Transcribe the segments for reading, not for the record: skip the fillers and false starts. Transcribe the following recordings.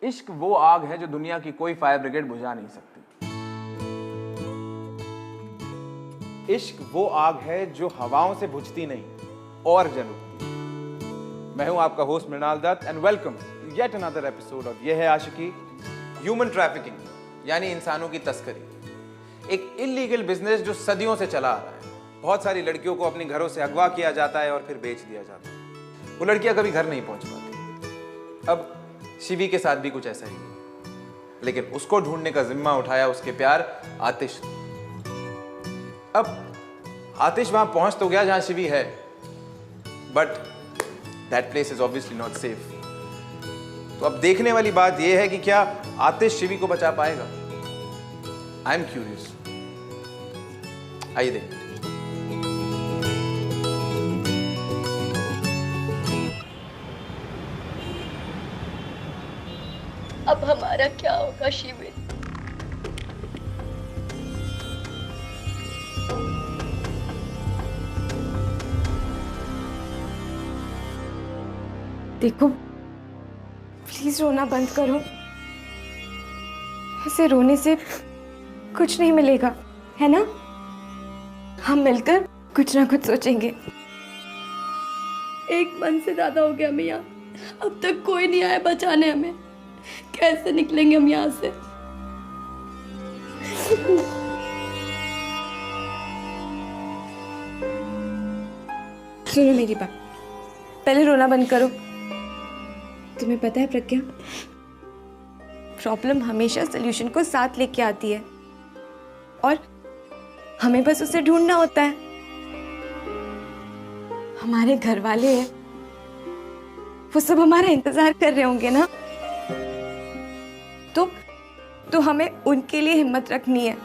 इश्क वो आग है जो दुनिया की कोई फायर ब्रिगेड बुझा नहीं सकती। इश्क वो आग है जो हवाओं से बुझती नहीं और जल उठती। मैं हूं आपका host Mrinal Dutt and welcome yet another episode of Yeh Hai Aashiqui. Human trafficking यानी इंसानों की तस्करी एक इल्लीगल बिजनेस जो सदियों से चला आ रहा है। बहुत सारी लड़कियों को अपने घरों से अगवा किया जाता है और फिर बेच दिया जाता है। वो लड़कियां कभी घर नहीं पहुंच पाती। अब शिवी के साथ भी कुछ ऐसा ही है, लेकिन उसको ढूंढने का जिम्मा उठाया उसके प्यार आतिश। अब आतिश वहां पहुंच तो गया जहां शिवी है, but that place is obviously not safe. तो अब देखने वाली बात यह है कि क्या आतिश शिवी को बचा पाएगा। आई एम क्यूरियस, आइए देखते हैं। अब हमारा क्या होगा शिविर? देखो प्लीज रोना बंद करो। ऐसे रोने से कुछ नहीं मिलेगा, है ना? हम मिलकर कुछ ना कुछ सोचेंगे। एक मन से ज्यादा हो गया मियाँ। अब तक कोई नहीं आया बचाने हमें। कैसे निकलेंगे हम यहाँ से? सुनो मेरी बात, पहले रोना बंद करो। तुम्हें पता है प्रज्ञा, प्रॉब्लम हमेशा सॉल्यूशन को साथ लेके आती है और हमें बस उसे ढूंढना होता है। हमारे घर वाले हैं, वो सब हमारा इंतजार कर रहे होंगे ना, तो हमें उनके लिए हिम्मत रखनी है।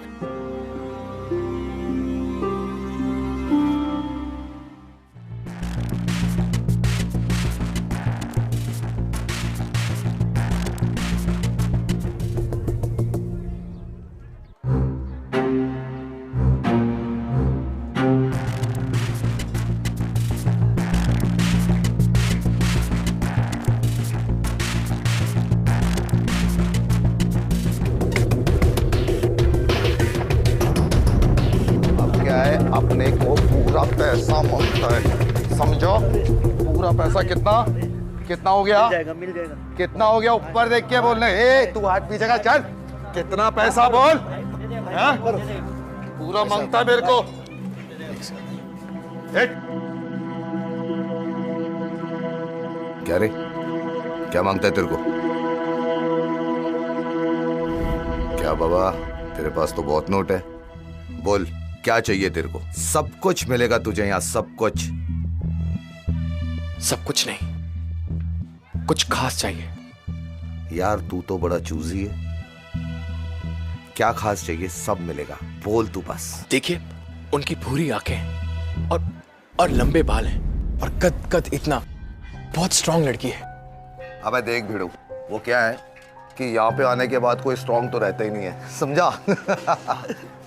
अपने को पूरा पैसा मांगता है, समझो? पूरा पैसा कितना हो गया? मिल जाएगा। कितना हो गया? ऊपर देख के बोलने। ए तू हाथ पीछे का चल। कितना पैसा बोल? हाँ? पूरा मांगता है मेरे को। क्या रे, क्या मांगता है तेरे को? क्या बाबा, तेरे पास तो बहुत नोट है। बोल क्या चाहिए तेरे को? सब कुछ मिलेगा तुझे यहाँ, सब कुछ। सब कुछ नहीं, कुछ खास चाहिए। यार तू तो बड़ा चूजी है। क्या खास चाहिए? सब मिलेगा, बोल तू बस। देखिए, उनकी भूरी आंखें और लंबे बाल हैं और कद इतना, बहुत स्ट्रांग लड़की है। अबे देख भिड़ू, वो क्या है कि यहाँ पे आने के बाद कोई स्ट्रांग तो रहता ही नहीं है, समझा?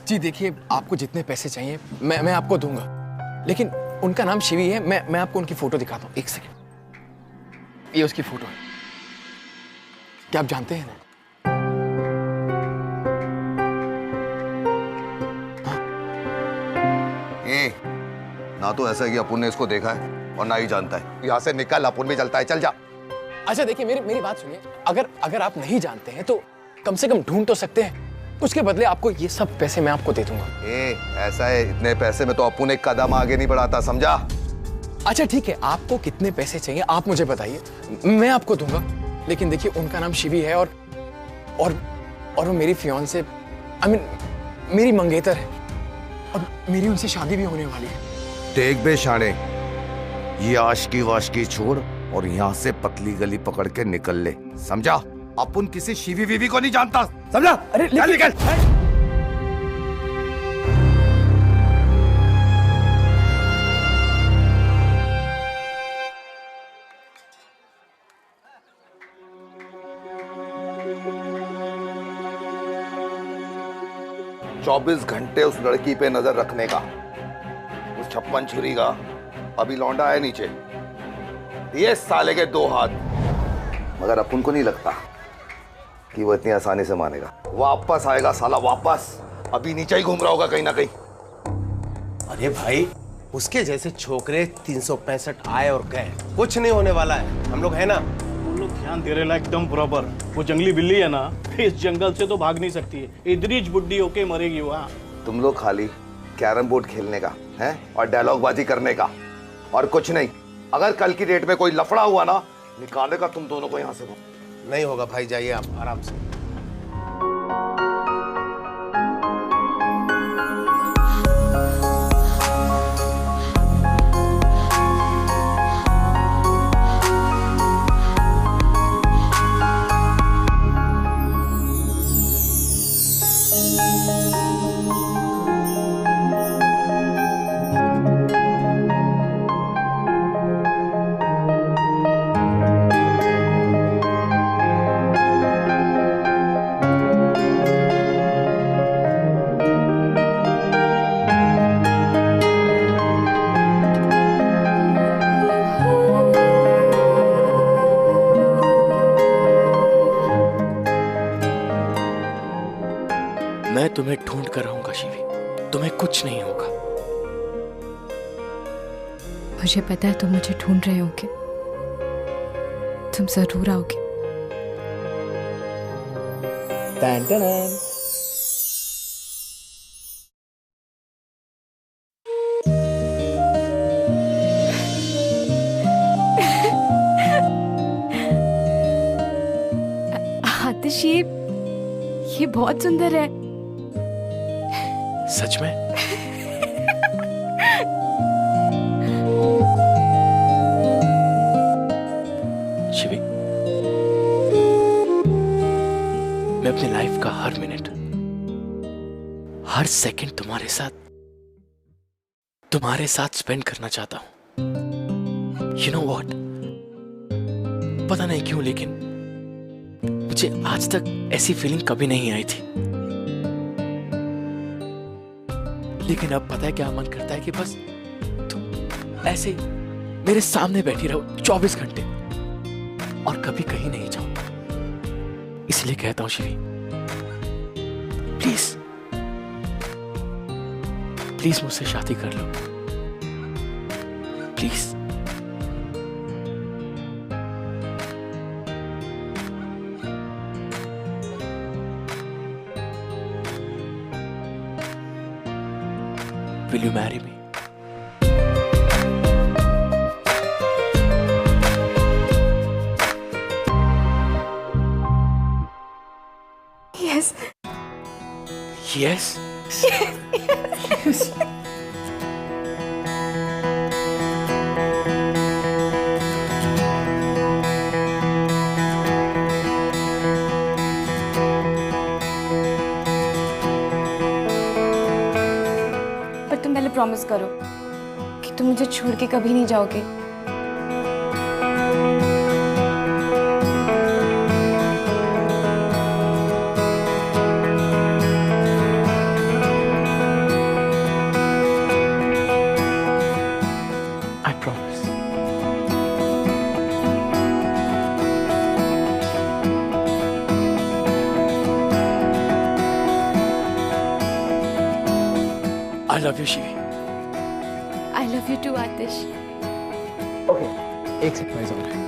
जी देखिए, आपको जितने पैसे चाहिए मैं आपको दूंगा, लेकिन उनका नाम शिवी है। मैं आपको उनकी फोटो दिखाता हूँ, एक सेकंड। ये उसकी फोटो है, क्या आप जानते हैं ना? हाँ? ना तो ऐसा है कि अपुन ने इसको देखा है और ना ही जानता है। यहाँ से निकल, अपुन भी चलता है, चल जा। अच्छा देखिए, मेरी बात सुनिए। अगर आप नहीं जानते हैं तो कम से कम ढूंढ तो सकते हैं। उसके बदले आपको ये सब पैसे मैं आपको दे दूंगा। ऐसा है, इतने पैसे में तो अपुन एक कदम आगे नहीं बढ़ाता, समझा? अच्छा ठीक है, आपको कितने पैसे चाहिए आप मुझे बताइए, मैं आपको दूंगा। लेकिन देखिए, उनका नाम शिवी है और वो मेरी फियांसे, मेरी मंगेतर है और मेरी उनसे शादी भी होने वाली है। देख बे शाने, ये आशिकी वाशिकी छोड़ और यहाँ से पतली गली पकड़ के निकल ले, समझा? अपन किसी शिवी वीवी को नहीं जानता, समझा? अरे निकल। 24 घंटे उस लड़की पे नजर रखने का, उस 56 छुरी का। अभी लौंडा है नीचे, ये साले के 2 हाथ। मगर अपन को नहीं लगता कि वो इतनी आसानी से मानेगा। वापस आएगा साला, वापस। अभी नीचे ही घूम रहा होगा कहीं ना कहीं। अरे भाई, उसके जैसे छोकरे 365 आए और गए, कुछ नहीं होने वाला है। हम लोग है ना। वो लोग ध्यान दे रहे एकदम बराबर। वो जंगली बिल्ली है ना, इस जंगल से तो भाग नहीं सकती है, इधर बुड्ढी होके मरेगी वहाँ। तुम लोग खाली कैरम बोर्ड खेलने का है और डायलॉग बाजी करने का, और कुछ नहीं। अगर कल की डेट में कोई लफड़ा हुआ ना, निकालेगा तुम दोनों को यहाँ से। नहीं होगा भाई, जाइए आप आराम से। मैं तुम्हें ढूंढ कर रहूंगा शिवी, तुम्हें कुछ नहीं होगा। मुझे पता है तुम मुझे ढूंढ रहे होगे, तुम जरूर आओगे। आतिश, ये बहुत सुंदर है। सच में? शिवी, मैं अपनी लाइफ का हर मिनट, हर सेकंड तुम्हारे साथ स्पेंड करना चाहता हूं। यू नो व्हाट, पता नहीं क्यों, लेकिन मुझे आज तक ऐसी फीलिंग कभी नहीं आई थी। लेकिन अब पता है क्या मन करता है कि बस तुम ऐसे ही मेरे सामने बैठी रहो 24 घंटे और कभी कहीं नहीं जाओ। इसलिए कहता हूं शिवी, प्लीज प्लीज मुझसे शादी कर लो, please. Will you marry me? Yes. Yes? Yes. पर तुम पहले प्रॉमिस करो कि तुम मुझे छोड़ के कभी नहीं जाओगे। I promise. I love you, Shivi. I love you too, Atish. Okay, एक सरप्राइज और है।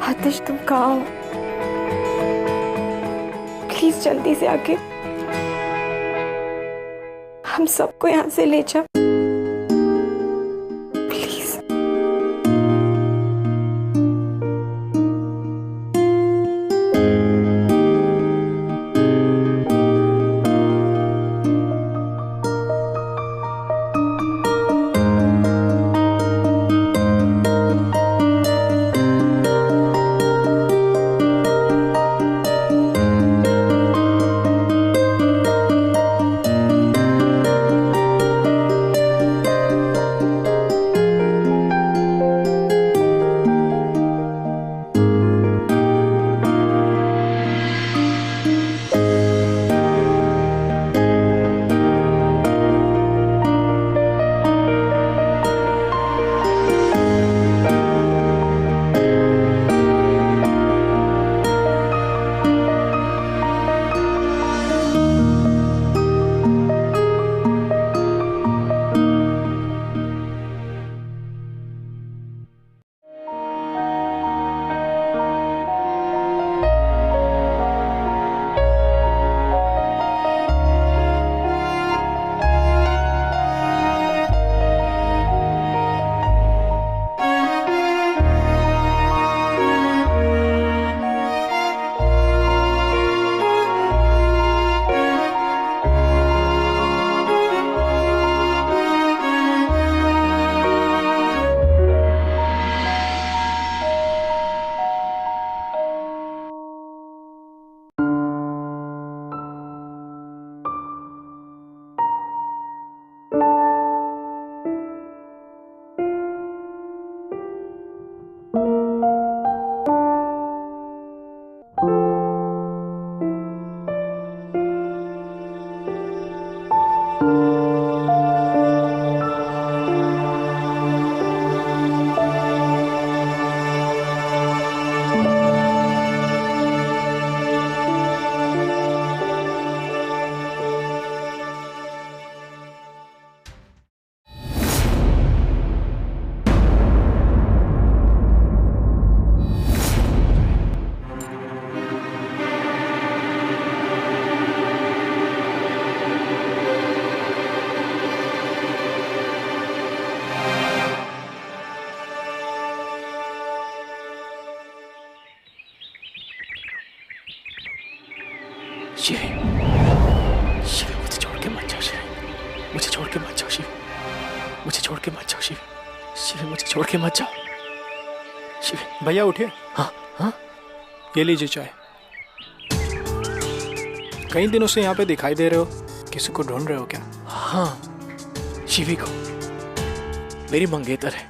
आतिश, तुम कहाँ हो? प्लीज जल्दी से आके हम सबको यहाँ से ले जाओ, प्लीज। शिवी, शिवी मुझे छोड़ के मत जाओ शिवी, मुझे छोड़ के मत जाओ शिवी, मुझे छोड़ के मत जाओ शिवी, शिवी मुझे छोड़ के मत जाओ शिवी। भैया उठिए। हाँ हाँ, ये लीजिए चाय। कई दिनों से यहाँ पे दिखाई दे रहे हो, किसी को ढूंढ रहे हो क्या? हाँ, शिवी को। मेरी मंगेतर है,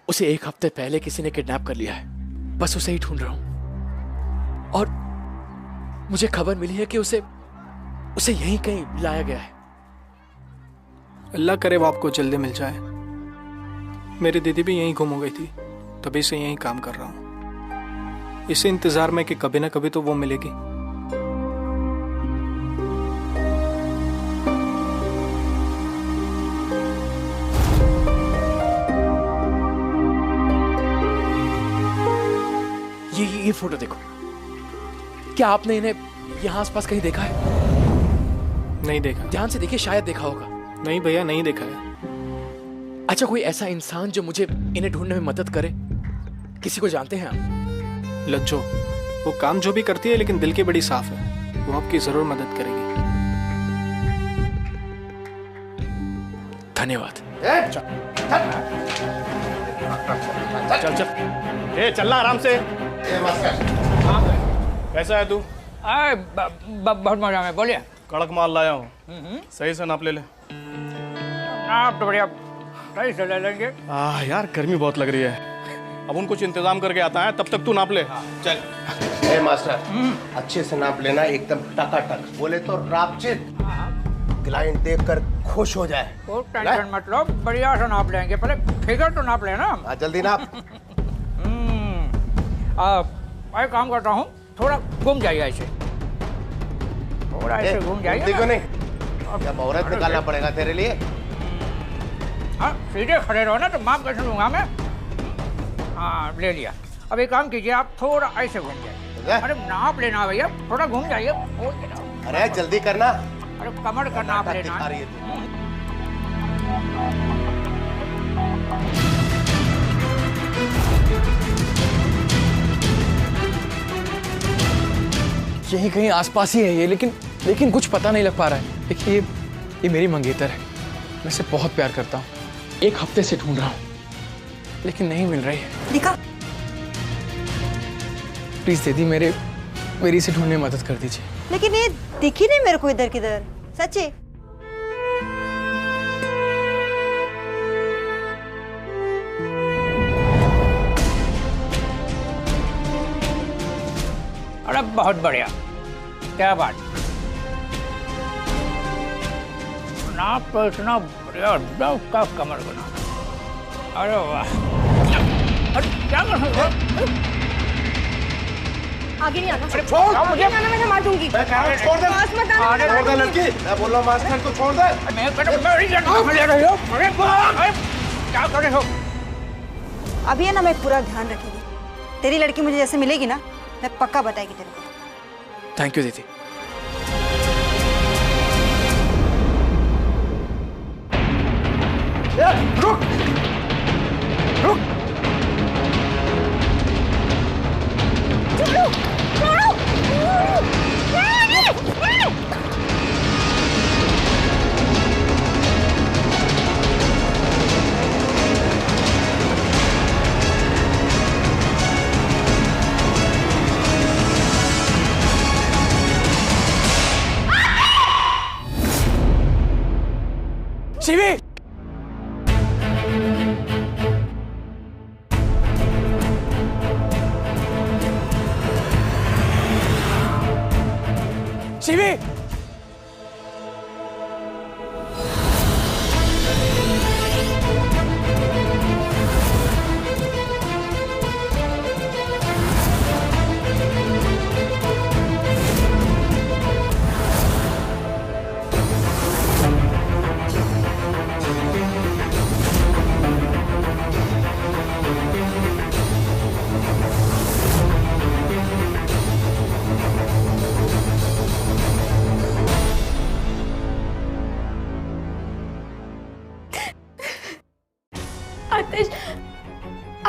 उसे 1 हफ्ते पहले किसी ने किडनैप कर लिया है, बस उसे ही ढूंढ रहा हूं। और मुझे खबर मिली है कि उसे यहीं कहीं लाया गया है। अल्लाह करे वो आपको जल्दी मिल जाए। मेरी दीदी भी यहीं गुम हो गई थी, तभी से यहीं काम कर रहा हूं, इसी इंतजार में कि कभी ना कभी तो वो मिलेगी। ये फोटो देखो, क्या आपने इन्हें यहाँ आसपास कहीं देखा है? नहीं देखा। ध्यान से देखिए, शायद देखा होगा। नहीं भैया, नहीं देखा है। अच्छा, कोई ऐसा इंसान जो मुझे इन्हें ढूंढने में मदद करे, किसी को जानते हैं आप? लज्जो, वो काम जो भी करती है लेकिन दिल की बड़ी साफ है, वो आपकी जरूर मदद करेगी। धन्यवाद। चल चल, ए चलना आराम से। कैसा है तू? बहुत मजा में। बोलिए। कड़क माल लाया हूँ, सही से नाप ले ले। आप तो बढ़िया सही से ले लेंगे। यार गर्मी बहुत लग रही है, अब उन कुछ इंतजाम करके आता है, तब तक तू नाप ले। चल। ए मास्टर, अच्छे से नाप लेना, एकदम टकाटक। बोले तो रापचित, क्लाइंट देखकर खुश हो जाए। कोई टेंशन मत लो, बढ़िया से नाप लेंगे। पहले फिगर तो नाप लेना। जल्दी नाप। मैं काम करता हूँ, थोड़ा घूम जाइए ऐसे, थोड़ा ऐसे घूम जाइए। देखो नहीं, जब औरत निकालना पड़ेगा तेरे लिए। हाँ, सीधे खड़े रहो ना तो माप कैसे लूंगा मैं। हाँ, ले लिया। अब एक काम कीजिए, आप थोड़ा ऐसे घूम जाइए। अरे नाप लेना भैया, थोड़ा घूम जाइए। अरे जल्दी करना। अरे कमर का नाप लेना। यही कहीं आसपास ही है ये, लेकिन कुछ पता नहीं लग पा रहा है। देखिए, ये मेरी मंगेतर है, मैं इसे बहुत प्यार करता हूँ। 1 हफ्ते से ढूंढ रहा हूँ, लेकिन नहीं मिल रही है। दिखा। प्लीज दीदी, मेरी इसे ढूंढने में मदद कर दीजिए। लेकिन ये दिखी नहीं मेरे को इधर किधर, सच्ची। अरे बहुत बढ़िया, क्या बात। नाप तो इतना बढ़िया, का कमर बना। अरे वाह, अरे क्या कर रहे हो? आगे नहीं आना। छोड़ मुझे, मैं मार दूंगी। छोड़ दे लड़की, मैं बोल रहा हूँ मास्टर को छोड़ दे। क्या कर रहे हो? अभी है ना, मैं पूरा ध्यान रखूंगी। तेरी लड़की मुझे जैसे मिलेगी ना, मैं पक्का बताएगी तेरे को। थैंक यू दीदी। रुक रुक। शिवी, शिवी,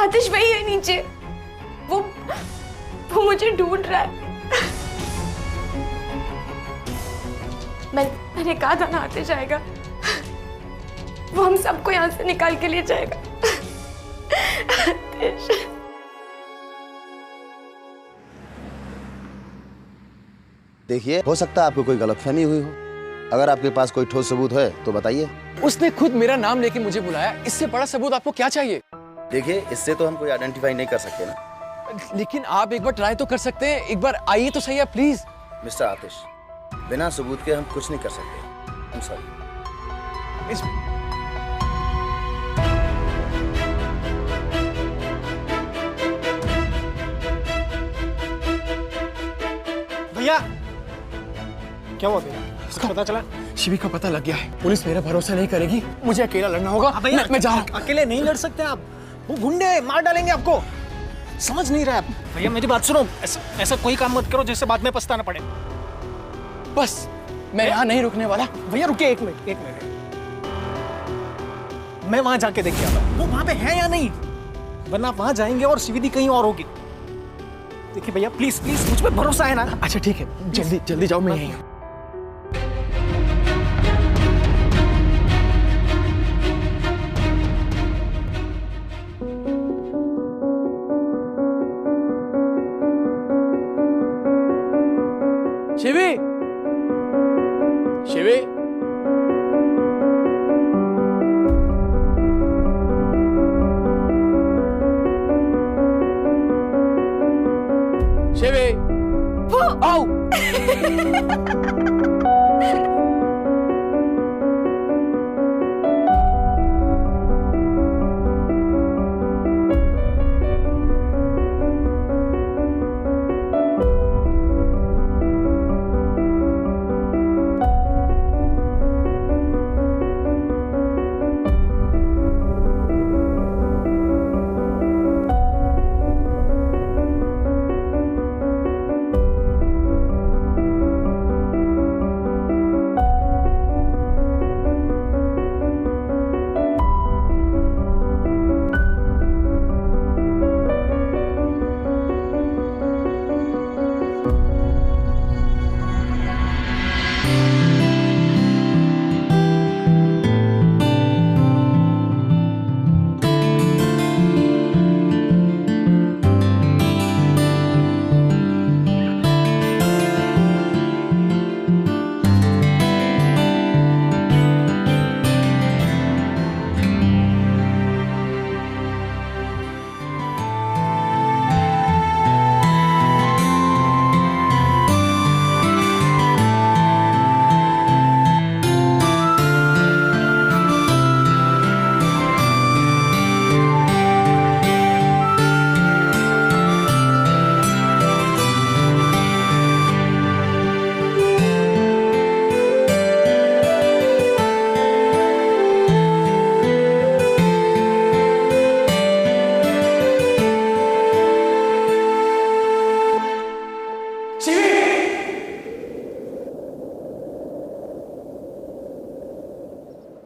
आतिश वही है नीचे, वो मुझे ढूंढ रहा है। मैंने कहा था ना आते जाएगा, वो हम सबको यहाँ से निकाल के ले जाएगा। देखिए, हो सकता है आपको कोई गलतफहमी हुई हो। अगर आपके पास कोई ठोस सबूत है तो बताइए। उसने खुद मेरा नाम लेके मुझे बुलाया, इससे बड़ा सबूत आपको क्या चाहिए? देखिए, इससे तो हम कोई आइडेंटिफाई नहीं कर सकते ना। लेकिन आप एक बार ट्राई तो कर सकते हैं, एक बार आइए तो सही है प्लीज। मिस्टर आतिश, बिना सबूत के हम कुछ नहीं कर सकते। I am sorry. भैया क्या हुआ भैया? उसका पता चला? शिवी का पता लग गया है। पुलिस मेरा भरोसा नहीं करेगी, मुझे अकेला लड़ना होगा। भैया मैं जा रहा हूँ। अकेले नहीं लड़ सकते आप, वो गुंडे मार डालेंगे आपको। समझ नहीं रहा आप। भैया मेरी बात सुनो, ऐसा कोई काम मत करो जिससे बाद में पछताना पड़े। बस मैं यहाँ नहीं रुकने वाला। भैया रुकिए एक मिनट। मैं वहां जाके देख के आता हूँ वो वहां पे है या नहीं, वरना आप वहां जाएंगे और सीवीडी कहीं और होगी। देखिए भैया प्लीज प्लीज, मुझ पे भरोसा है ना? अच्छा ठीक है, जल्दी जाओ, मैं यहीं हूँ। शिवी, शिवी, शिवी, आओ।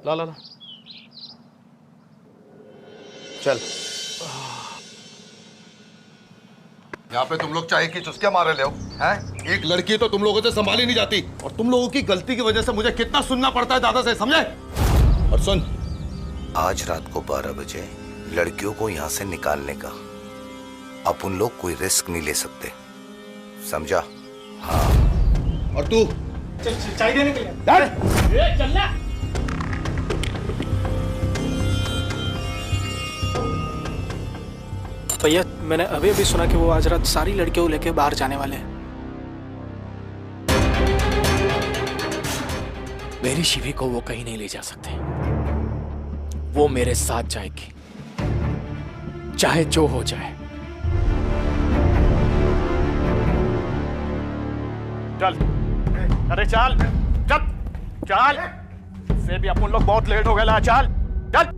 ला चल। यहाँ पे तुम लोग चाय की चुस्कियां मारे ले हो, हैं? एक लड़की तो तुम लोगों से संभाली नहीं जाती, और तुम लोगों की गलती की वजह से मुझे कितना सुनना पड़ता है दादा से, समझे? और सुन, आज रात को 12 बजे लड़कियों को यहाँ से निकालने का अपन लोग कोई रिस्क नहीं ले सकते, समझा? हाँ। और तू चाय देने के लिए चलना। भैया मैंने अभी अभी सुना कि वो आज रात सारी लड़कियों को लेके बाहर जाने वाले हैं। मेरी शिवी को वो कहीं नहीं ले जा सकते, वो मेरे साथ जाएगी चाहे जो हो जाए। चल, अरे चल चल चल, से भी अपन लोग बहुत लेट हो गए ला, चल चल।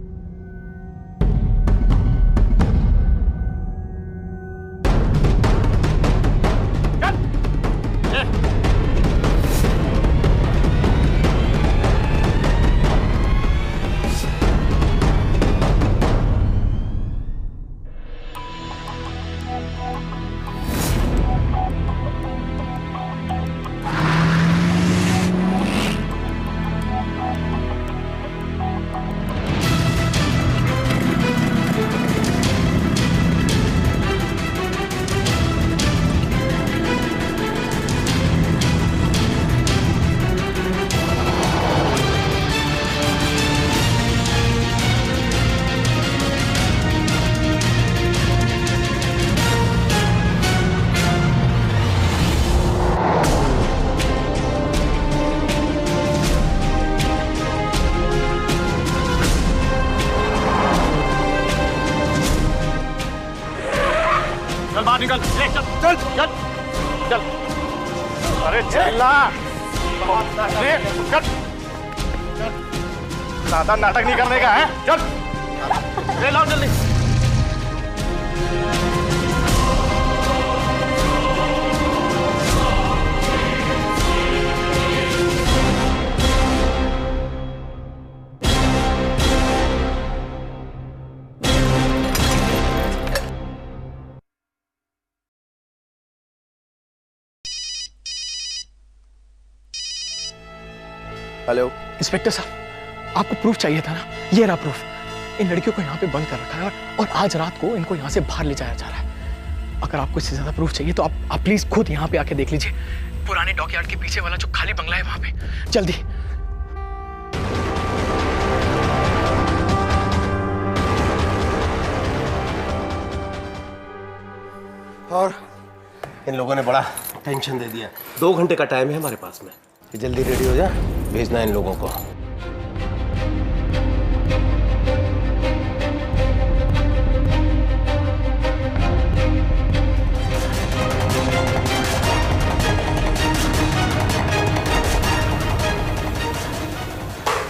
बाहर निकल। चल चल चल चल। अरे चला, चल। ज्यादा नाटक नहीं करने का है, चल। ले लाओ जल्दी। हेलो इंस्पेक्टर साहब, आपको प्रूफ चाहिए था ना, ये रहा प्रूफ। इन लड़कियों को यहाँ पे बंद कर रखा है और आज रात को इनको यहाँ से बाहर ले जाया जा रहा है। अगर आपको इससे ज्यादा प्रूफ चाहिए तो आप प्लीज खुद यहाँ पे आके देख लीजिए। पुराने डॉकयार्ड के पीछे वाला जो खाली बंगला है वहां पे, जल्दी। और इन लोगों ने बड़ा टेंशन दे दिया। 2 घंटे का टाइम है हमारे पास में, जल्दी रेडी हो जा, भेजना इन लोगों को।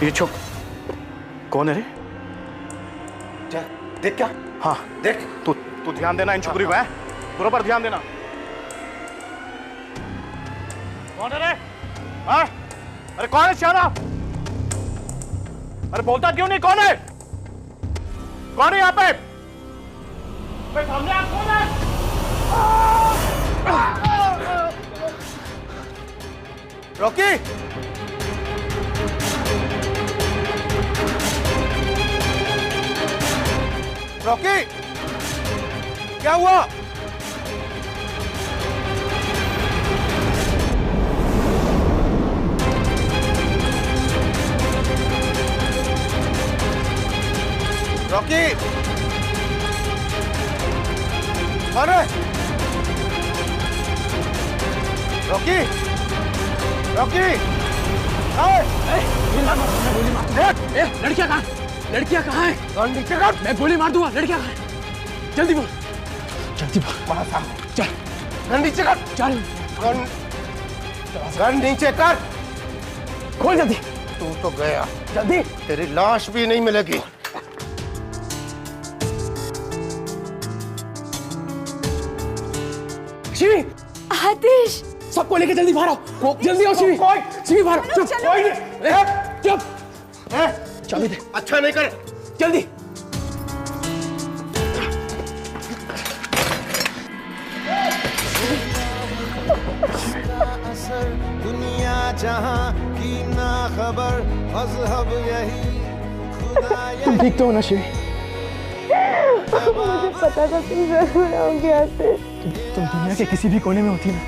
ये छोक कौन है रे? क्या देख? क्या? हाँ देख। तू ध्यान देना इन छोकरी को, है बरोबर ध्यान देना। कौन है रे? हाँ? अरे कौन है श्याना? अरे बोलता क्यों नहीं? कौन है? कौन है यहाँ पे? सामने आप कौन है? रॉकी! रॉकी! क्या हुआ? रॉकी! अरे! रॉकी! रॉकी! लड़कियां कहाँ? लड़कियां कहाँ है? मैं गोली मार दूंगा। लड़कियां कहाँ है? जल्दी बोल, जल्दी बोल। वहां सामने। चल, गन नीचे कर। चल, गन नीचे कर। खोल जल्दी। तू तो गया, जल्दी। तेरी लाश भी नहीं मिलेगी। शिवी! आतिश! सबको लेके जल्दी बाहर आओ, जल्दी आओ शिवी। शिवी बाहर आओ। चुप, कोई नहीं। चुप। चाबी दे। अच्छा नहीं कर, जल्दी। दुनिया जहां की ना खबर, मजहब यही, खुदा यही। तुम ठीक तो हो ना शिवी? मुझे पता था तुम जरूर आओगे आतिश। तुम दुनिया के किसी भी कोने में होती ना,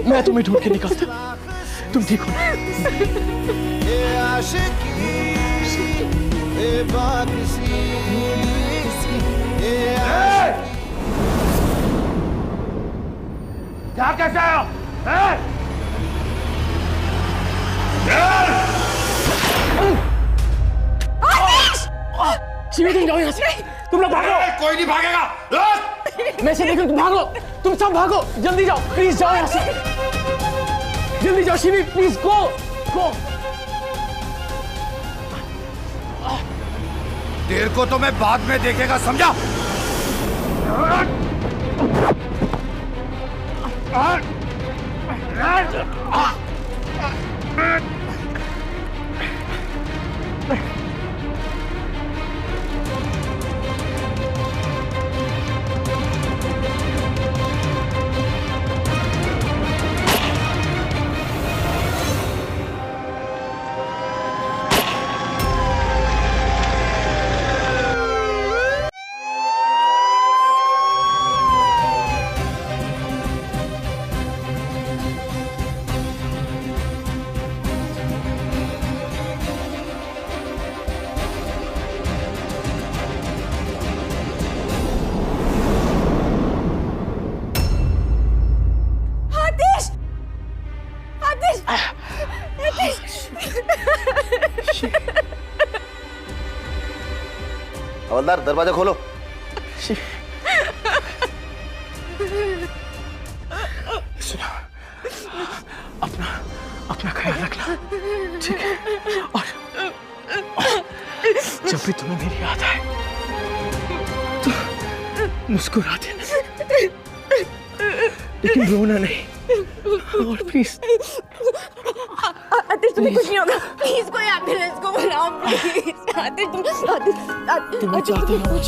मैं तुम्हें ढूंढ के निकालता। तुम ठीक हो ना? ये आशिकी बेबाकिसी, ये क्या कैसे आया? शिवी तुम जाओ यहाँ से, तुम लोग भागो। कोई नहीं भागेगा। मैं से देख तुम भागो, तुम सब भागो, जल्दी जाओ, प्लीज जाओ यहाँ से, जल्दी जाओ शिवी, प्लीज गो गो। देर को तो मैं बाद में देखेगा, समझा? हवलदार दरवाजा खोलो। सुनो, अपना ख्याल रखना, ठीक है? और जब भी तुम्हें मेरी याद आए तो मुस्कुरा देना, लेकिन रोना नहीं। और प्लीज आतिश, तुम्हें कुछ नहीं होगा, प्लीज कोई एम्बुलेंस को बुलाओ प्लीज। आतिश तुम्हें चाहते हो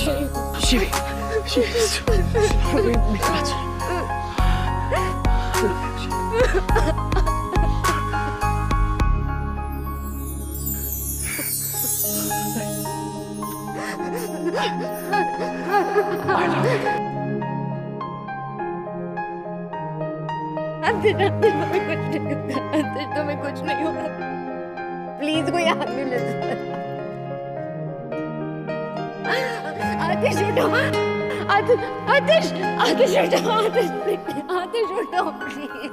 शिवी, मेरी बात सुनो। तुम्हें कुछ नहीं होगा, प्लीज कोई एम्बुलेंस। आतिश उठो, आतिश उठो, आतिश उठो प्लीज।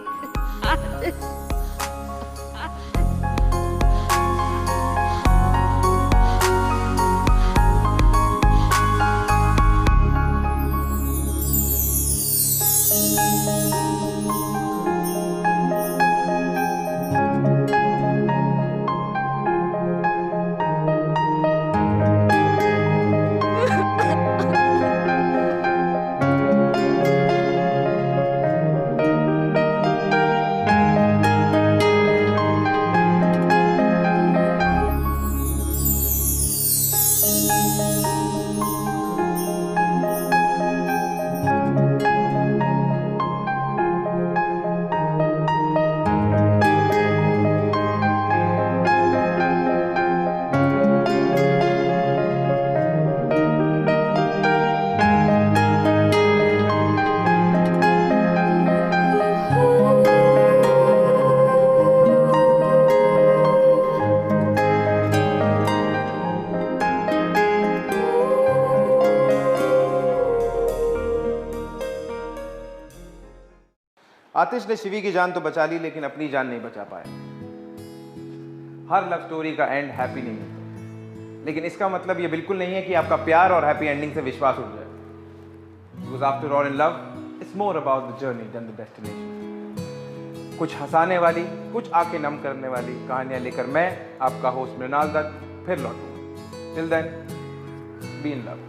आतिश ने शिवी की जान तो बचा ली, लेकिन अपनी जान नहीं बचा पाया। हर लव स्टोरी का एंड हैप्पी नहीं होता, लेकिन इसका मतलब ये बिल्कुल नहीं है कि आपका प्यार और हैप्पी एंडिंग से विश्वास उठ जाए। Because after all in love, it's more about the journey than the destination। कुछ हंसाने वाली, कुछ आंखें नम करने वाली कहानियां लेकर मैं आपका होस्ट मृणाल दत्त फिर लौटूंगा। Till then, be in love।